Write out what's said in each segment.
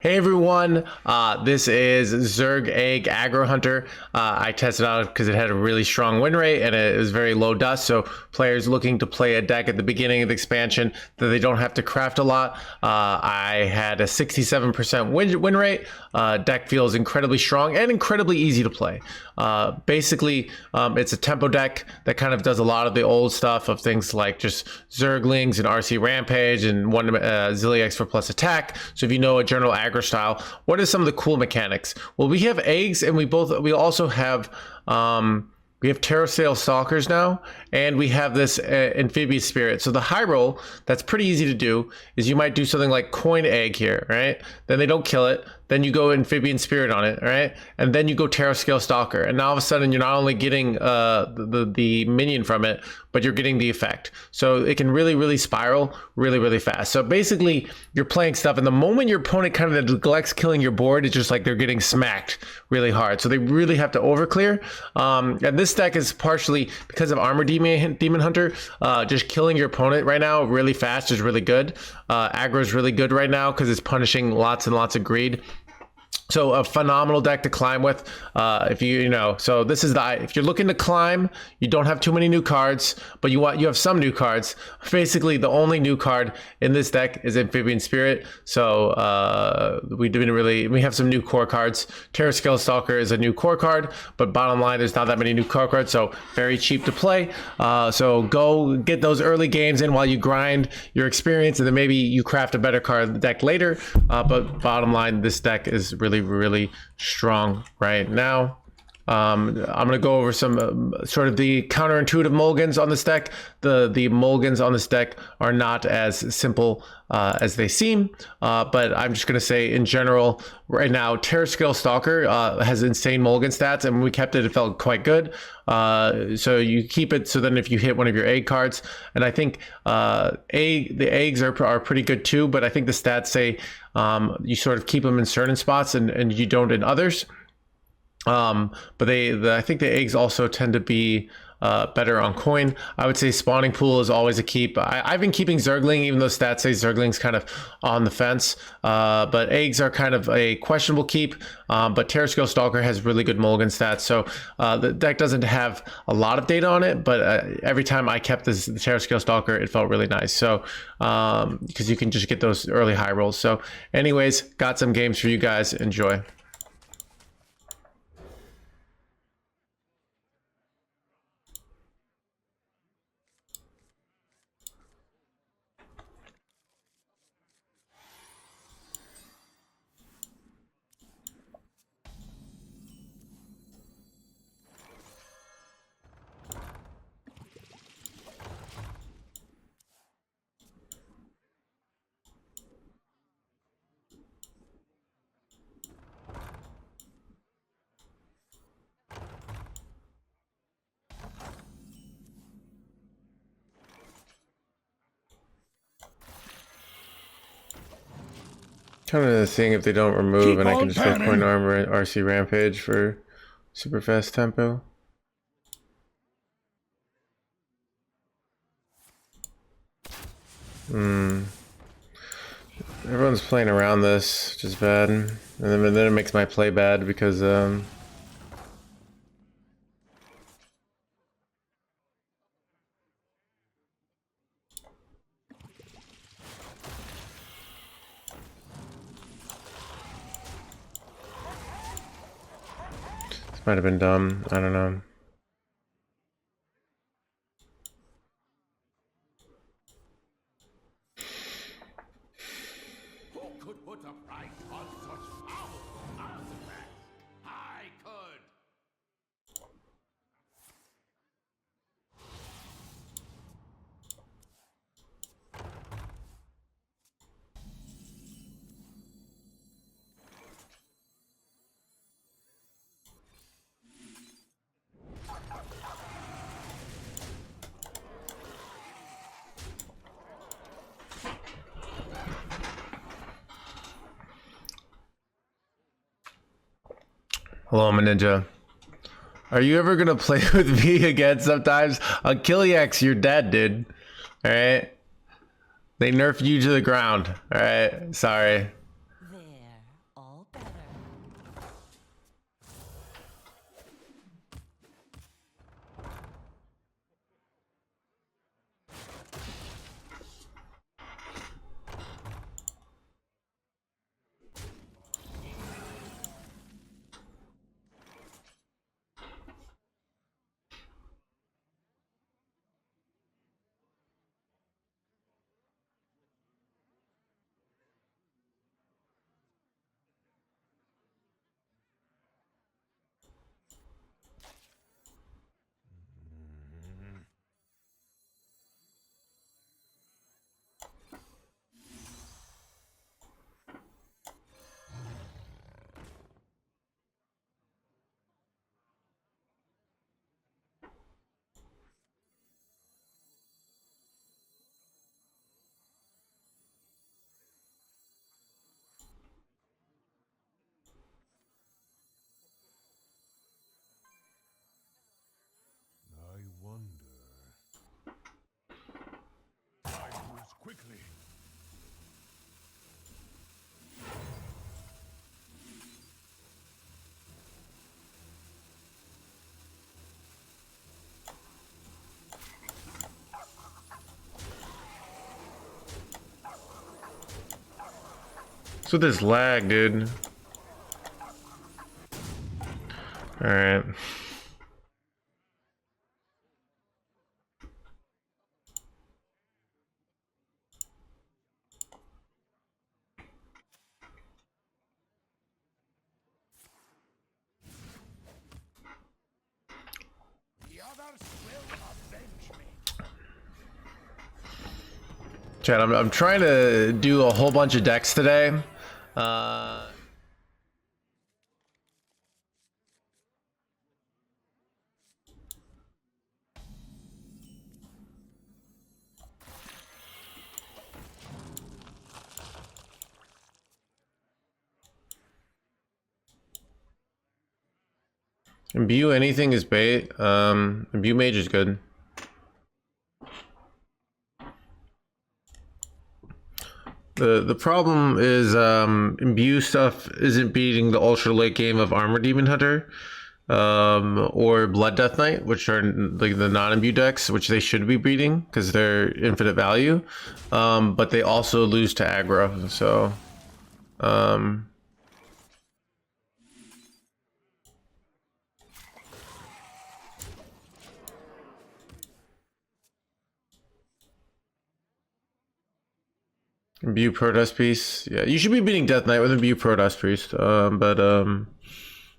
Hey everyone, this is Zerg Egg Aggro Hunter. I tested out because it had a really strong win rate and it was very low dust, so players looking to play a deck at the beginning of the expansion that they don't have to craft a lot. I had a 67% win rate. Deck feels incredibly strong and incredibly easy to play. Basically, it's a tempo deck that kind of does a lot of the old stuff of things like just Zerglings and RC Rampage and one Zilliax for plus attack. So if you know a general aggro style, what are some of the cool mechanics? Well, we have eggs, and we also have we have Terrorsail Stalkers now, and we have this Amphibious Spirit. So the high roll that's pretty easy to do is you might do something like Coin Egg here, right? Then they don't kill it. Then you go Amphibian Spirit on it, right? And then you go Terrascale Stalker. And now all of a sudden you're not only getting the minion from it, but you're getting the effect. So it can really spiral really fast. So basically you're playing stuff, and the moment your opponent kind of neglects killing your board, it's just like they're getting smacked really hard. So they really have to overclear. And this deck is partially because of Armor Demon Hunter. Just killing your opponent right now really fast is really good. Aggro is really good right now because it's punishing lots and lots of greed. So a phenomenal deck to climb with. If so this is if you're looking to climb, you don't have too many new cards, but you have some new cards. Basically, the only new card in this deck is Amphibian Spirit. So we have some new core cards. Terrascale Stalker is a new core card, but bottom line, there's not that many new core cards, so very cheap to play. So go get those early games in while you grind your experience, and then maybe you craft a better card deck later. But bottom line, this deck is really strong right now. I'm going to go over some sort of the counterintuitive mulligans on this deck. The mulligans on this deck are not as simple as they seem, but I'm just going to say in general right now, Terrascale Stalker has insane mulligan stats, and when we kept it, it felt quite good. So you keep it, so then if you hit one of your egg cards, and I think the eggs are pretty good too, but I think the stats say you sort of keep them in certain spots and you don't in others. But I think the eggs also tend to be better on coin. I would say spawning pool is always a keep. I've been keeping Zergling, even though stats say Zergling's kind of on the fence. But eggs are kind of a questionable keep. But Terrascale Stalker has really good mulligan stats. So the deck doesn't have a lot of data on it, but every time I kept the Terrascale Stalker, it felt really nice. So because you can just get those early high rolls. So anyways, got some games for you guys. Enjoy. Kind of seeing if they don't remove, and I can just go Coin Armor and RC Rampage for super fast tempo. Everyone's playing around this, which is bad, and then it makes my play bad because this might have been dumb. I don't know. Who could put a price on such powerful artifacts? I could. Hello, I'm a ninja. Are you ever gonna play with me again sometimes? Achilles, you're dead, dude. Alright? They nerfed you to the ground. Alright? Sorry. There. all better. I wonder. Time moves quickly. What's with this lag, dude? Alright. The others will avenge me. Chad, I'm trying to do a whole bunch of decks today. Imbue anything is bait. Imbue mage is good. The problem is imbue stuff isn't beating the ultra late game of Armor Demon Hunter or Blood Death Knight, which are like the non-imbue decks, which they should be beating because they're infinite value. But they also lose to aggro, so Imbue Protest Priest. Yeah, you should be beating Death Knight with Imbue Protest Priest. But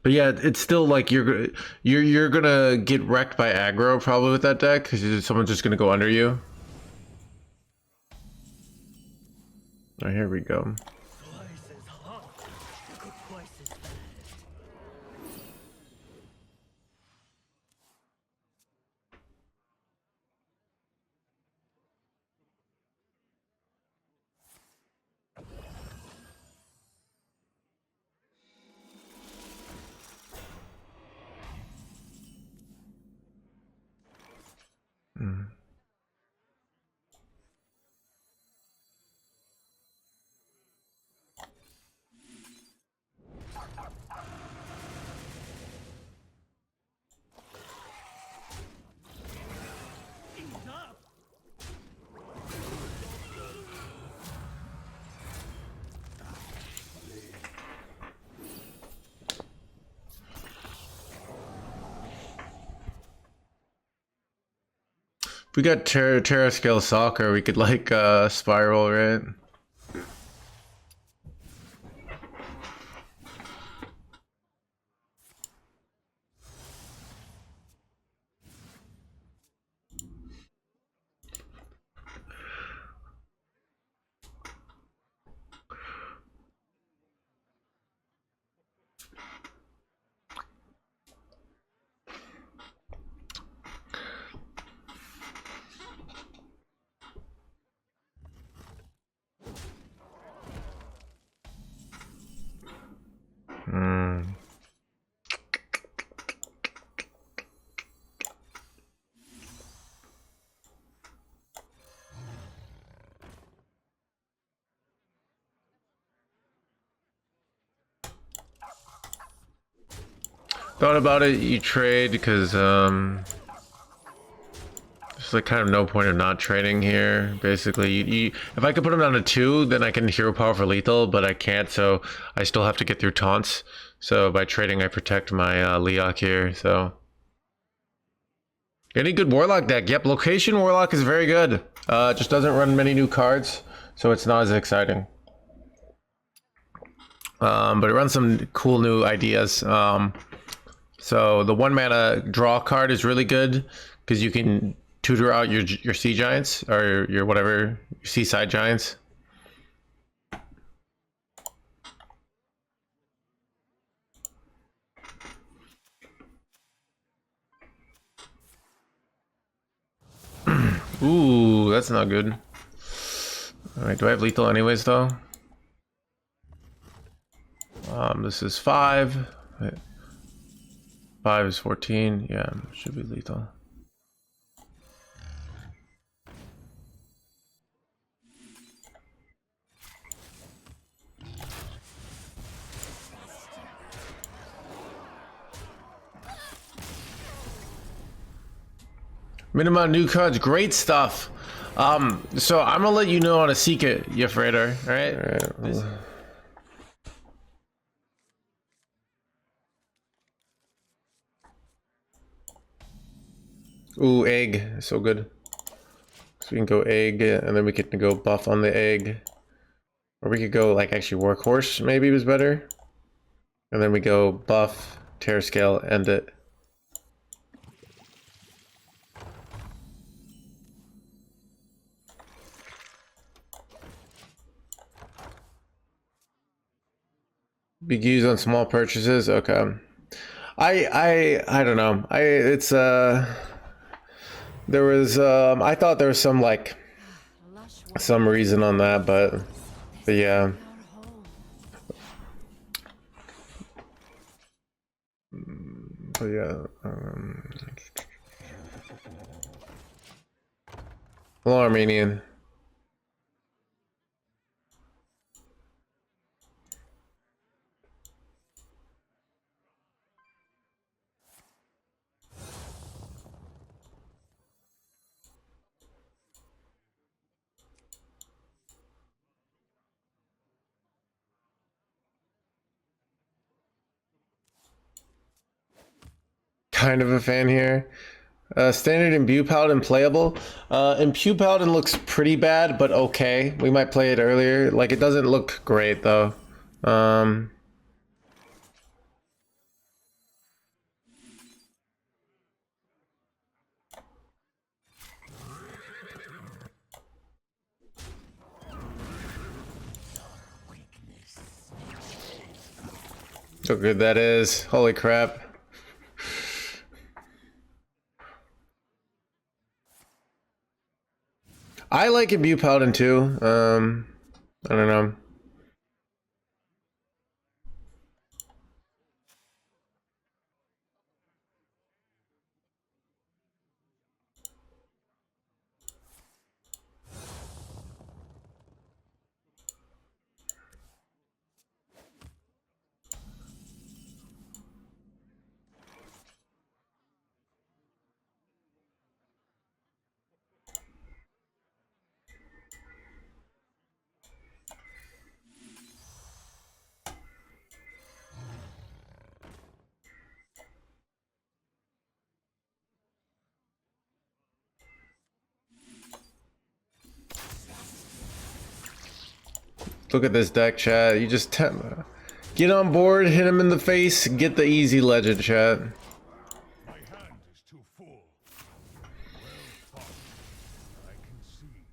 yeah, it's still like you're gonna get wrecked by aggro probably with that deck because someone's just gonna go under you. Oh, here we go. Twice as hot, twice as fast. If we got Terra Scale Soccer, we could like spiral, right? Thought about it, you trade because there's like kind of no point of not trading here. Basically, if I could put him down to 2, then I can hero power for lethal, but I can't, so I still have to get through taunts. So by trading, I protect my Leok here. So any good Warlock deck? Yep, Location Warlock is very good. Just doesn't run many new cards, so it's not as exciting. But it runs some cool new ideas. So the 1 mana draw card is really good because you can tutor out your sea giants or your whatever your seaside giants. Ooh, that's not good. All right, do I have lethal anyways though? This is 5. 5 is 14. Yeah, should be lethal. Minimum new cards, great stuff. So I'm gonna let you know how to seek it, Yefrader. All right. Ooh, egg, so good. So we can go egg, and then we can go buff on the egg. Or we could go like actually workhorse maybe was better. And then we go buff, tear scale, end it. Big use on small purchases. Okay. I don't know. There was I thought there was some like some reason on that, but yeah. But yeah. Hello, Armenian. Kind of a fan here. Standard Imbue Paladin playable. Imbue Paladin looks pretty bad, but okay. We might play it earlier. Like, it doesn't look great, though. So good that is. Holy crap. I like Imbue Paladin too. I don't know. Look at this deck, chat. You just get on board, hit him in the face, get the easy legend, chat. My hand is too full. Well fought. I concede.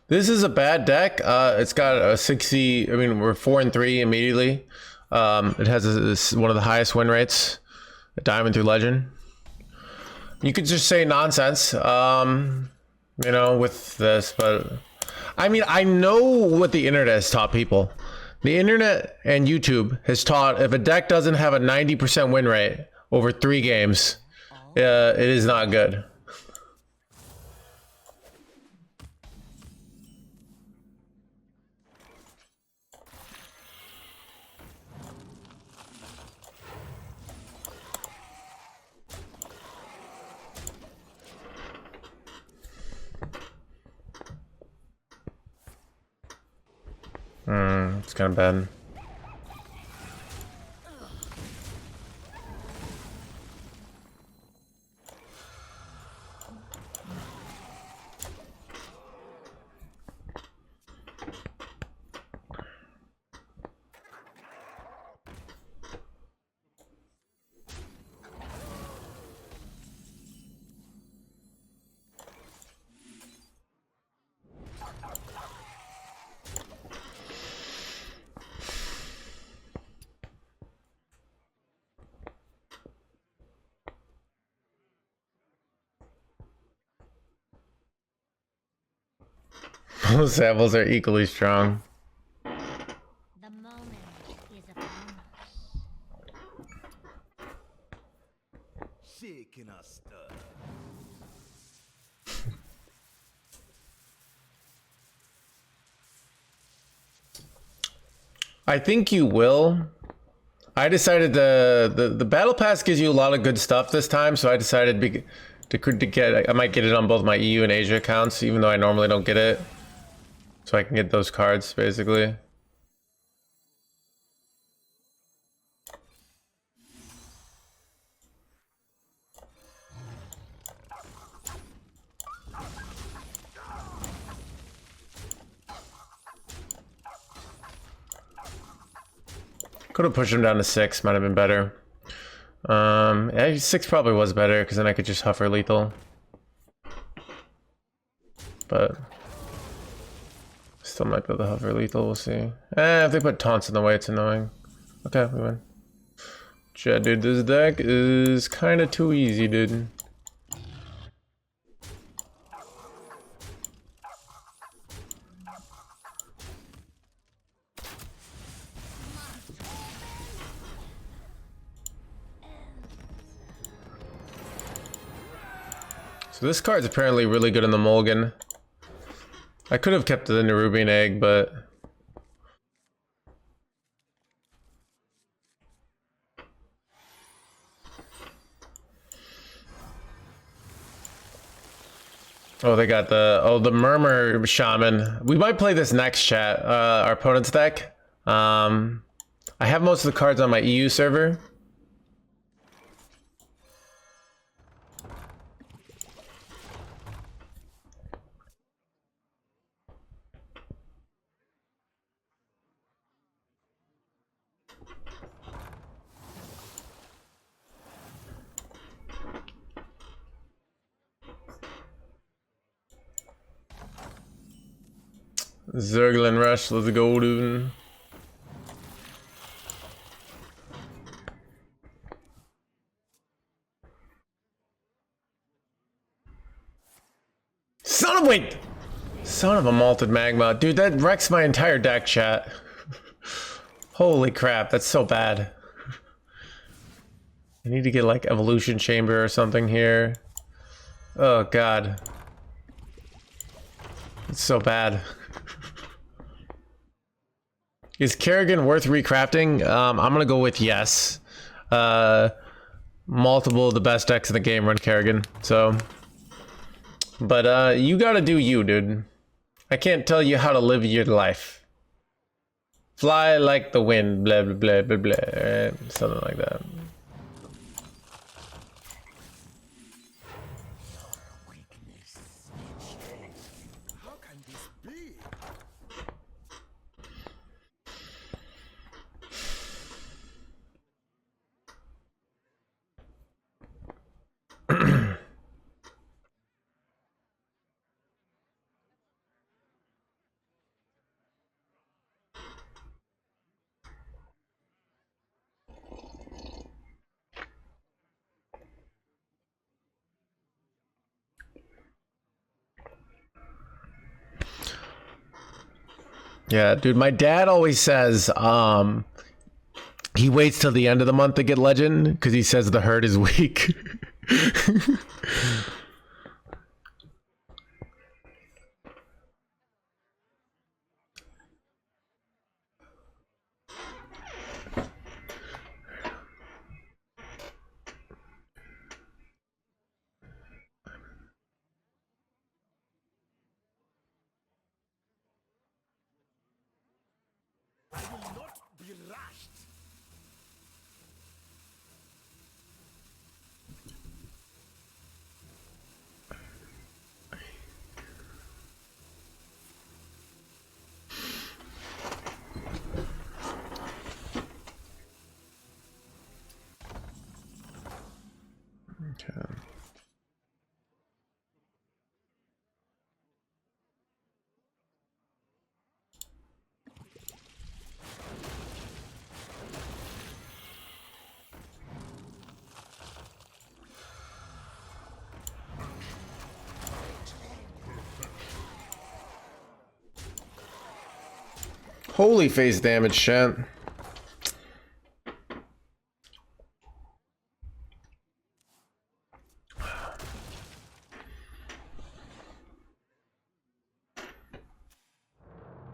This is a bad deck. It's got a 60. I mean, we're 4-3 immediately. It has one of the highest win rates, a diamond through legend. You could just say nonsense, you know, with this, but I mean, I know what the internet has taught people. The internet and YouTube has taught if a deck doesn't have a 90% win rate over 3 games, it is not good. It's kind of bad. Both samples are equally strong. The moment is upon us. Shaking us stir. I think you will. I decided the battle pass gives you a lot of good stuff this time, so I decided to get. I might get it on both my EU and Asia accounts, even though I normally don't get it. So I can get those cards, basically. Could have pushed him down to 6, might have been better. Yeah, 6 probably was better, because then I could just huffer lethal. But still might be able to hover lethal, we'll see. If they put taunts in the way, it's annoying. Okay, we win. Yeah, dude, this deck is kind of too easy, dude. So this card's apparently really good in the Mulligan. I could have kept it in the Nerubian Egg, but oh, they got the Murmur Shaman. We might play this next, chat. Our opponent's deck. I have most of the cards on my EU server. Zerglin Rush, let's go, dude. Son of a malted magma. Dude, that wrecks my entire deck, chat. Holy crap, that's so bad. I need to get like Evolution Chamber or something here. Oh god. It's so bad. Is Kerrigan worth recrafting? I'm gonna go with yes. Multiple of the best decks in the game run Kerrigan, so. But you gotta do you, dude. I can't tell you how to live your life. Fly like the wind, blah blah blah blah blah, something like that. How can this be? Yeah, dude, my dad always says he waits till the end of the month to get legend because he says the herd is weak. I will not be rushed. Okay. Holy face damage, chat.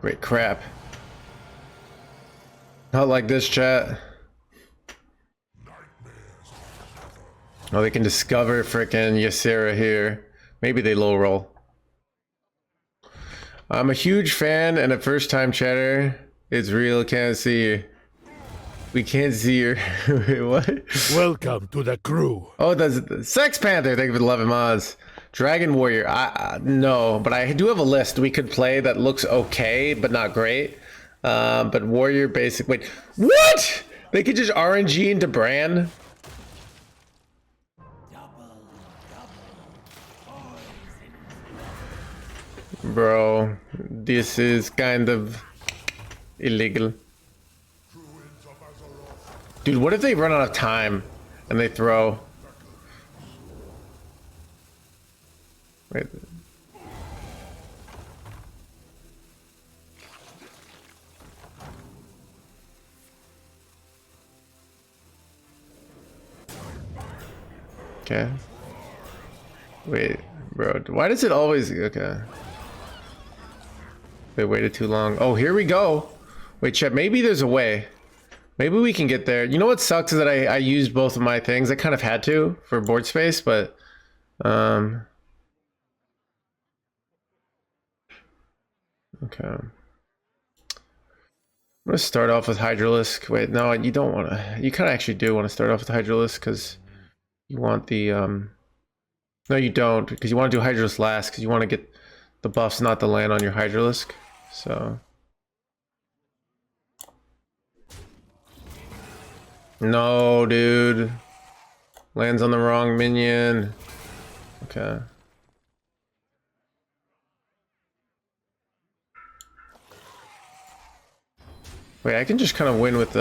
Great crap. Not like this, chat. Oh, they can discover frickin' Ysera here. Maybe they low roll. I'm a huge fan and a first time chatter. It's real, can't see you. We can't see your wait, what? Welcome to the crew. Oh, that's Sex Panther. Thank you for the 11 mods. Dragon Warrior. No, but I do have a list we could play that looks okay, but not great. But Warrior basic. Wait, what? They could just RNG into Bran. Bro, this is kind of illegal. Dude, what if they run out of time and they throw? Wait. Okay. Wait, bro, why does it always... Okay. They waited too long. Oh, here we go. Wait, Chet, maybe there's a way. Maybe we can get there. You know what sucks is that I used both of my things. I kind of had to for board space, but okay. I'm gonna start off with Hydralisk. Wait, no, you don't want to. You kind of actually do want to start off with Hydralisk because you want the no, you don't, because you want to do Hydralisk last because you want to get the buffs not to land on your Hydralisk. So no, dude, lands on the wrong minion. Okay. Wait, I can just kind of win with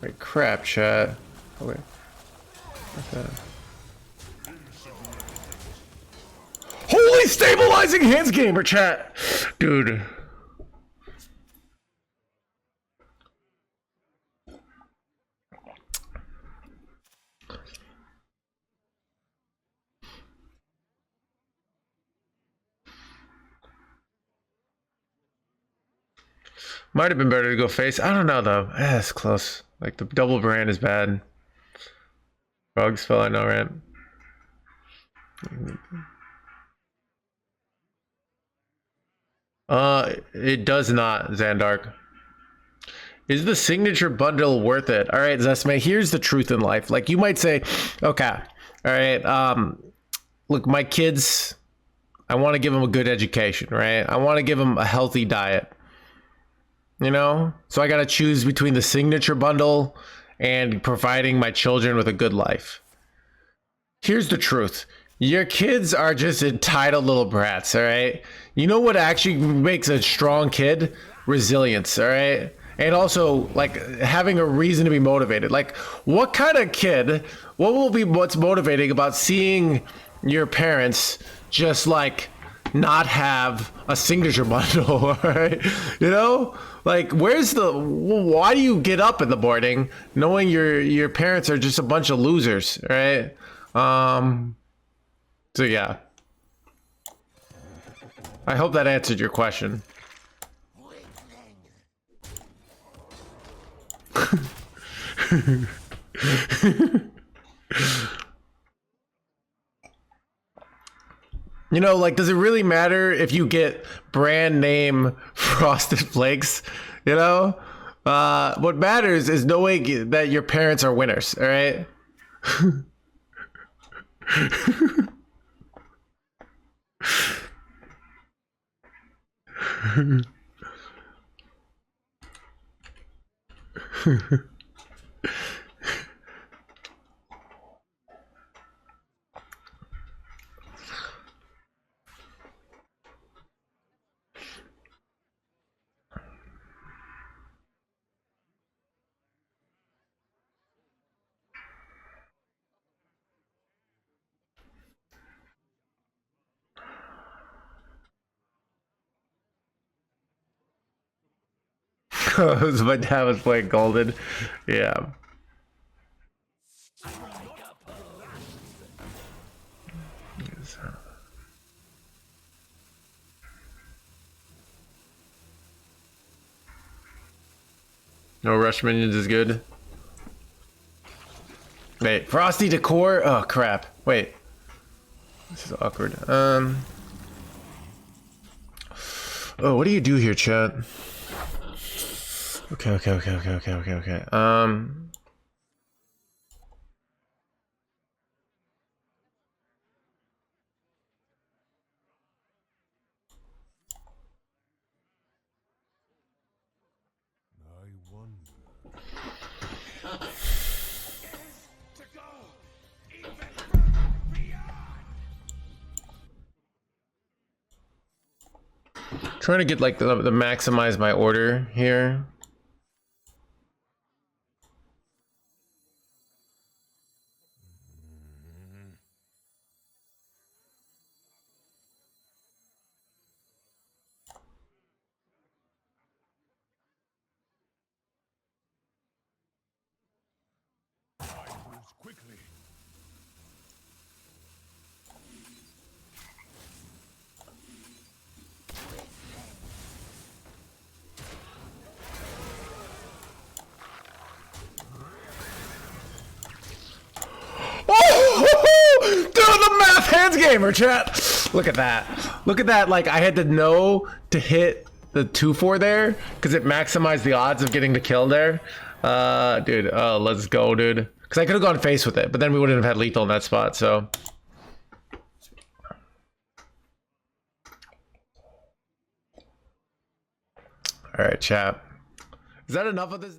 wait, crap, chat. Oh, wait. Okay. Holy stabilizing hands gamer, chat, dude. Might have been better to go face. I don't know though. It's close. Like the double brand is bad. Frog spell, I know, right? It does not, Xandark. Is the signature bundle worth it? All right, Zesme, here's the truth in life. Like you might say, okay, all right, look, my kids, I want to give them a good education, right? I want to give them a healthy diet. You know, so I got to choose between the signature bundle and providing my children with a good life. Here's the truth. Your kids are just entitled little brats, all right? You know what actually makes a strong kid? Resilience, all right? and also like having a reason to be motivated. Like, what kind of kid, what's motivating about seeing your parents just like not have a signature bundle, right? You know, like why do you get up in the morning knowing your parents are just a bunch of losers, right? So yeah, I hope that answered your question. You know, like, does it really matter if you get brand name Frosted Flakes? You know, what matters is knowing that your parents are winners. All right. My dad was playing Golden. Yeah. No rush minions is good. Wait, Frosty Decor? Oh crap. Wait. This is awkward. Oh, what do you do here, chat? Okay. I wonder. To go even beyond. Trying to get like the maximize my order here. Moves quickly. Oh, dude, the math hands gamer, chat. Look at that. Look at that. Like, I had to know to hit the 2-4 there because it maximized the odds of getting the kill there. Dude, let's go, dude. Because I could have gone face with it, but then we wouldn't have had lethal in that spot, so. All right, chat. Is that enough of this?